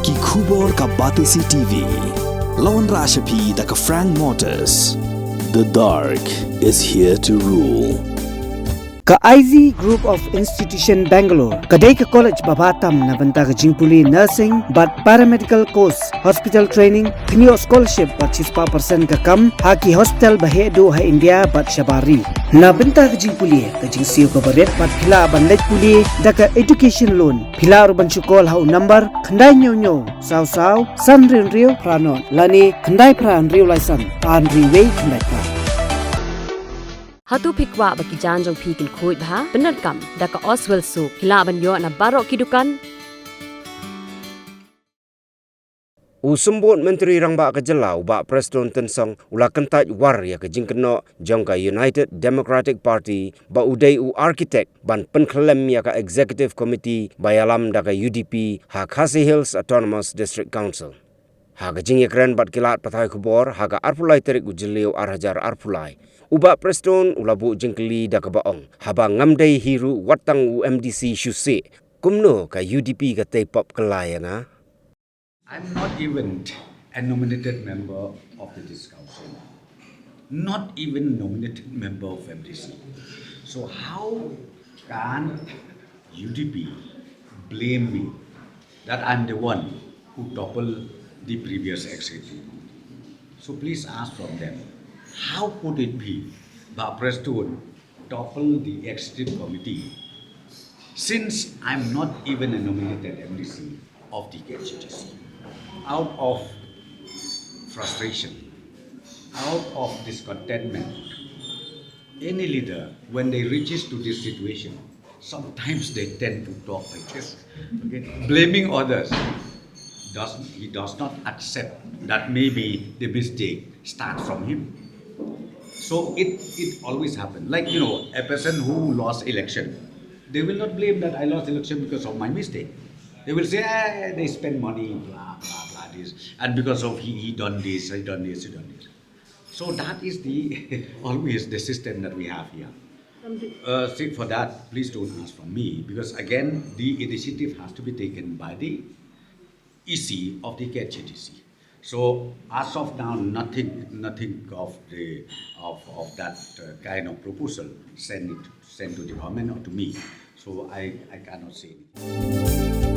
Ki Khubor ka Batisi TV. Lawan Rashapi da ka Frank Motors. The dark is here to rule. Ka IZ Group of Institution Bangalore, kadai ka college babatam na banta ka jingpuli nursing but paramedical course, hospital training, kniyo scholarship but 6% ka kam, haki hospital bahedo ha India but shabari. Na banta ka jingpuli ka jingsiyo ka baret but pila ban let puli da ka education loan. Pila urban chukol ha number khandai nyo saw san rio pranon lani khandai pran rio laisan tan riway khandai pra. Hatu pikwa baki janjong pikin kuit bha benar kam daka Oswell su hila banyo na barok kidukan Usumbut Menteri Rangba Kejelau ba Prestone Tynsong ula kentaj war ya ke jingkeno jongka United Democratic Party ba udai u architect ban penklem ya ka Executive Committee bayalam daka UDP ha Khasi Hills Autonomous District Council. Ha ke jing yakren bat kilat patai kubor ha ka arpulai terik ujeliu arhajar arpulai. Uba Prestone ulabu jengkeli da kebaong. Haba ngamdai hiru watang UMDC syuse. Kumno ka UDP ka Teipop kelayana. I'm not even a nominated member of this council. Not even nominated member of MDC. So how can UDP blame me that I'm the one who toppled the previous executive? So please ask from them. How could it be that Prestone toppled the executive committee since I'm not even a nominated MDC of the KHTC? Out of frustration, out of discontentment, any leader, when they reaches to this situation, sometimes they tend to talk like this, okay? Blaming others. He does not accept that maybe the mistake starts from him. So it always happens. Like, a person who lost election, they will not blame that I lost election because of my mistake. They will say, they spend money, blah, blah, blah, this. And because of he done this, he done this, he done this. So that is always the system that we have here. For that, please don't ask from me, because again, the initiative has to be taken by the EC of the KHTC. So as of now, nothing of that kind of proposal sent to the government or to me. So I cannot say anything.